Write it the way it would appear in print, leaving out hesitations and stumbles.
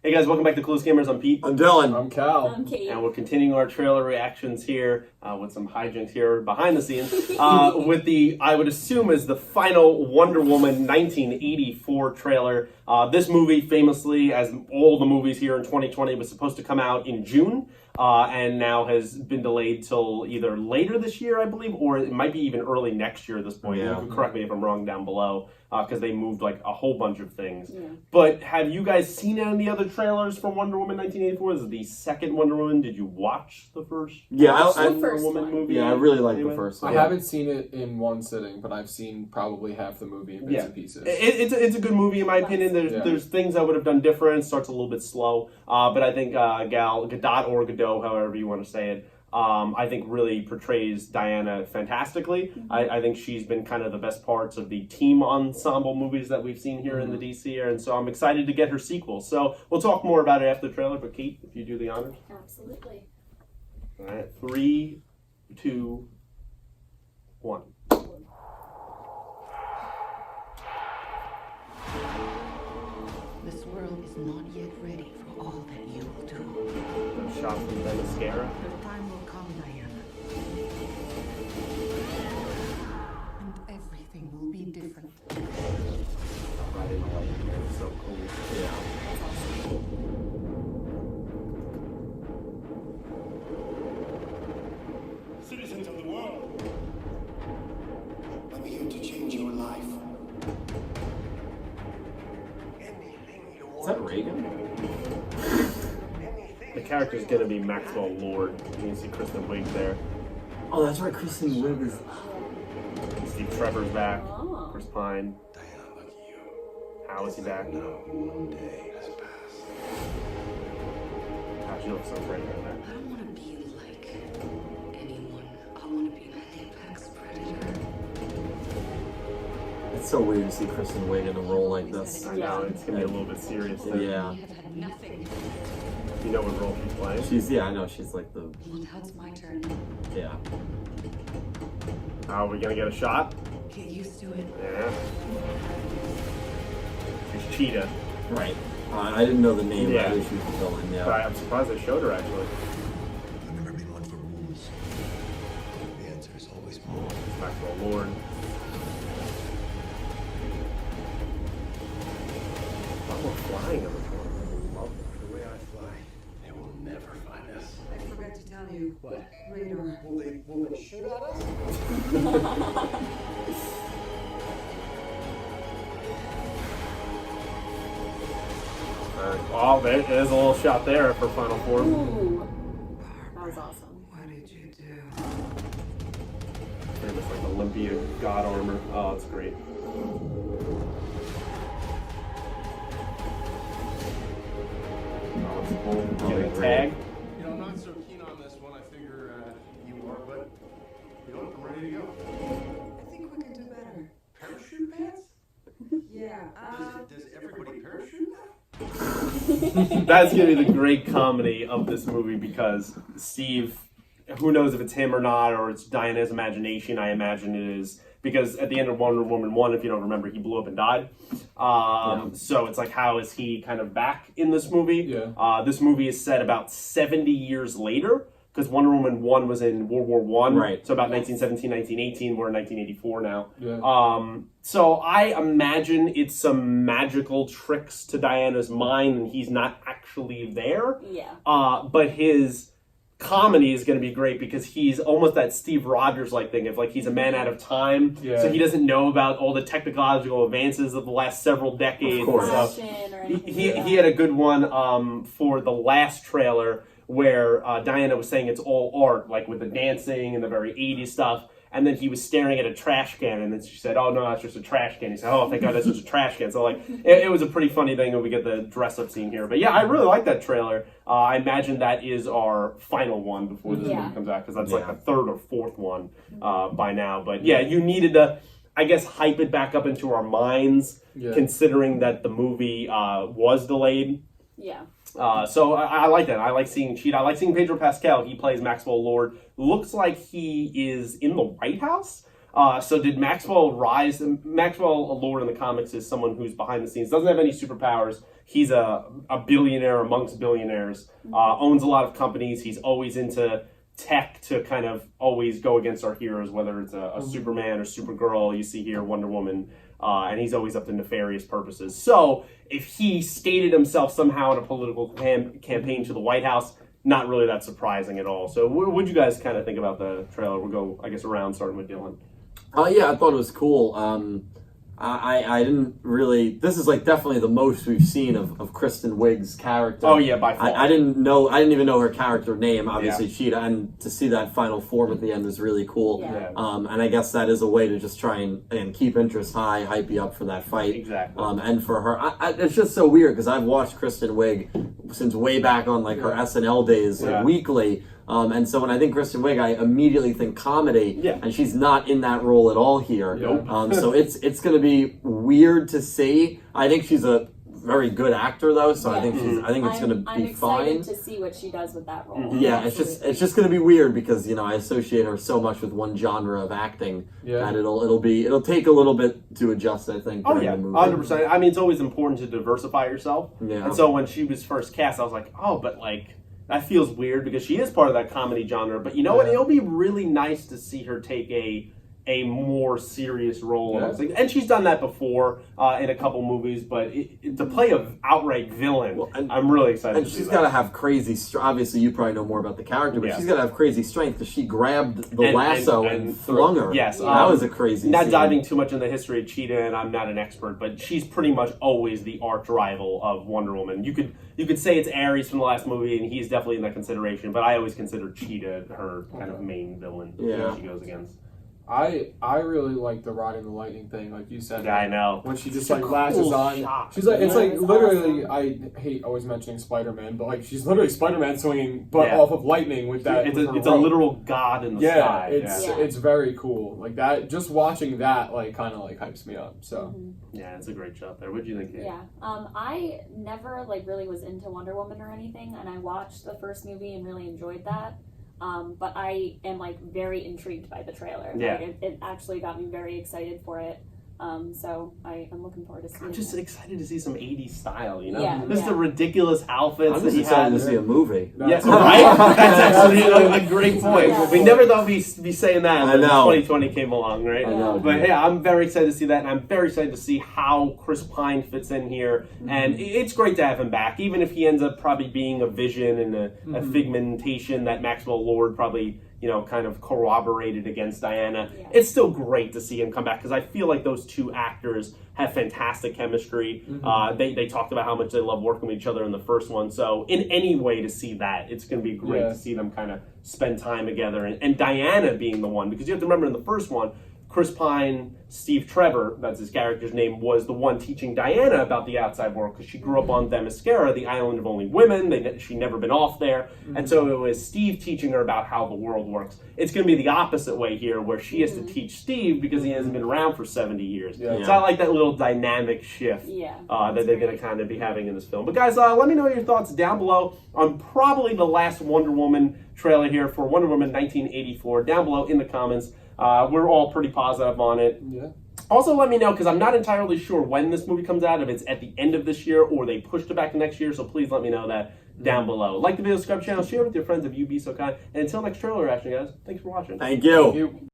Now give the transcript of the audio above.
Hey guys, welcome back to Clueless Gamers. I'm Pete. I'm Dylan. I'm Cal. I'm Kate. And we're continuing our trailer reactions here with some hijinks here behind the scenes with the, I would assume, is the final Wonder Woman 1984 trailer. This movie, famously, as all the movies here in 2020, was supposed to come out in June. And now has been delayed till either later this year, I believe, or it might be even early next year at this point. Yeah. You can correct me if I'm wrong down below, because they moved like a whole bunch of things. Yeah. But have you guys seen any other trailers for Wonder Woman 1984? This is the second Wonder Woman. Did you watch the first? Yeah, I- Wonder first Woman one. movie. Yeah, I really like Anyway? the first I one. haven't seen it in one sitting, but I've seen probably half the movie in bits and pieces. It's a good movie in my opinion. There's things I would have done different. It starts a little bit slow, but I think Gal Gadot or Gadot, however you want to say it, I think really portrays Diana fantastically. I think she's been kind of the best parts of the team ensemble movies that we've seen here in the DC era, and so I'm excited to get her sequel. So we'll talk more about it after the trailer. But Kate, if you do the honors. Absolutely. All right, 3, 2, 1. This world is not yet ready for all that you will do. No shot from the mascara. Your time will come, Diana. And everything will be different. Right in the light here. It's so cool. Yeah. Citizens of the world, I'm here to change your life. Anything you Is that want. Reagan? The character's gonna be Maxwell Lord. You can see Kristen Wiig there. Oh, that's right. Kristen Wiig is. Steve Trevor's back. Oh. Chris Pine. Diana, look at you. How is he back? No, one day has passed. Gosh, she looks so great right there. I don't want to be like anyone. I want to be an apex predator. It's so weird to see Kristen Wiig in a role like this. I know, it's gonna be a little bit serious there. Yeah. We have had nothing. You know what role she's playing? Yeah, I know. She's like the. Well, now it's my turn. Yeah. Are we gonna get a shot? Get used to it. Yeah. She's Cheetah. Right. I didn't know the name. Yeah. I knew she was the villain. But Yeah. I'm surprised they showed her actually. I've never been one for rules. The answer is always more. It's Maxwell Lord. Oh, we're flying on this one. I love The way I fly, they will never find us. I forgot to tell you. What? Radar. Will they shoot at us? Oh, there's a little shot there for Final Four. Ooh. That was awesome. What did you do? Pretty much like Olympia God armor. Oh, it's great. Oh, it's cool. Getting a tag. You know, I'm not so keen on this one. I figure you are, but you know, I'm ready to go. I think we can do better. Parachute pants? Yeah. Does everybody parachute now? That's gonna be the great comedy of this movie because Steve, who knows if it's him or not, or it's Diana's imagination. I imagine it is because at the end of Wonder Woman 1, if you don't remember, he blew up and died. So it's like, how is he kind of back in this movie? Yeah. This movie is set about 70 years later because Wonder Woman 1 was in World War One. Right. So about 1917, 1918. We're in 1984 now. Yeah. So I imagine it's some magical tricks to Diana's mind and he's not actually there. Yeah. But his comedy is going to be great because he's almost that Steve Rogers-like thing of like he's a man out of time, Yeah. so he doesn't know about all the technological advances of the last several decades. Of course. So Fashion or he, anything. he had a good one for the last trailer where Diana was saying it's all art, like with the dancing and the very 80s stuff. And then he was staring at a trash can, and then she said, "Oh no, that's just a trash can." He said, "Oh, thank God, that's just a trash can." So like, it was a pretty funny thing when we get the dress-up scene here. But yeah, I really like that trailer. I imagine that is our final one before this movie comes out, because that's like the third or fourth one by now. But yeah, you needed to, I guess, hype it back up into our minds, considering that the movie was delayed. Yeah. So I like that. I like seeing Cheetah. I like seeing Pedro Pascal. He plays Maxwell Lord. Looks like he is in the White House. So did Maxwell rise? Maxwell Lord in the comics is someone who's behind the scenes, doesn't have any superpowers. he's a billionaire amongst billionaires, owns a lot of companies. He's always into tech to kind of always go against our heroes, whether it's a Superman or Supergirl. You see here Wonder Woman, and he's always up to nefarious purposes. So if he stated himself somehow in a political campaign to the White House, not really that surprising at all. So what would you guys kind of think about the trailer? We'll go, I guess, around starting with Dylan. Yeah, I thought it was cool. I didn't really. This is like definitely the most we've seen of Kristen Wiig's character. Oh yeah, by far. I didn't even know her character name. Obviously, Cheetah, and to see that final form at the end is really cool. Yeah. And I guess that is a way to just try and keep interest high, hype you up for that fight. Exactly. And for her, it's just so weird because I've watched Kristen Wiig since way back on like her SNL days, like weekly. And so when I think Kristen Wiig, I immediately think comedy, and she's not in that role at all here. Nope. So it's going to be weird to see. I think she's a very good actor though, so I think it's going to be I'm fine. excited to see what she does with that role. Yeah, it's just going to be weird because I associate her so much with one genre of acting that it'll take a little bit to adjust. I think. Oh during yeah, the movie. 100%. I mean, it's always important to diversify yourself. Yeah. And so when she was first cast, I was like, oh, but like that feels weird because she is part of that comedy genre. But you know what? It'll be really nice to see her take a more serious role. Yeah. And she's done that before in a couple movies, but to play an outright villain, I'm really excited And to see she's that. got to have crazy obviously, you probably know more about the character, but she's got to have crazy strength because she grabbed the lasso and flung her. Yes. That was a crazy Not scene. diving too much in the history of Cheetah, and I'm not an expert, but she's pretty much always the arch rival of Wonder Woman. You could say it's Ares from the last movie, and he's definitely in that consideration, but I always consider Cheetah her kind of main villain that she goes against. I really like the riding the lightning thing, like you said. Yeah, I know. When she just Such a like latches cool on, shot. she's like, it's Yeah, like it's literally. awesome. I hate always mentioning Spider-Man, but like she's literally Spider-Man swinging, but off of lightning with that. It's with a her rope. literal god in the sky. It's very cool. Like that, just watching that like kind of like hypes me up. So Yeah, it's a great shot there. What'd you think, Kate? Yeah. I never like really was into Wonder Woman or anything, and I watched the first movie and really enjoyed that. But I am like very intrigued by the trailer. Yeah. Like, it actually got me very excited for it. So I am looking forward to seeing I'm just it. excited to see some 80s style, you know? Yeah, Just yeah. the ridiculous outfits I'm that just he excited had. to see a movie. Yeah, right? That's actually a great point. Yeah. We never thought we'd be saying that I when know. 2020 came along, right? I know. But yeah, I'm very excited to see that, and I'm very excited to see how Chris Pine fits in here. And it's great to have him back, even if he ends up probably being a vision and a figmentation that Maxwell Lord probably kind of corroborated against Diana. Yeah. It's still great to see him come back because I feel like those two actors have fantastic chemistry. They talked about how much they love working with each other in the first one. So in any way to see that, it's going to be great to see them kind of spend time together. And Diana being the one, because you have to remember in the first one, Chris Pine, Steve Trevor, that's his character's name, was the one teaching Diana about the outside world because she grew up on Themyscira, the island of only women. She'd never been off there. And so it was Steve teaching her about how the world works. It's going to be the opposite way here where she has to teach Steve because he hasn't been around for 70 years. Yeah. It's not like that little dynamic shift that they're going to kind of be having in this film. But guys, let me know your thoughts down below on probably the last Wonder Woman trailer here for Wonder Woman 1984. Down below in the comments. We're all pretty positive on it. Yeah. Also, let me know, because I'm not entirely sure when this movie comes out, if it's at the end of this year or they pushed it back to next year, so please let me know that down below. Like the video, subscribe to the channel, share it with your friends if you be so kind. And until next trailer reaction, guys, thanks for watching. Thank you. Thank you.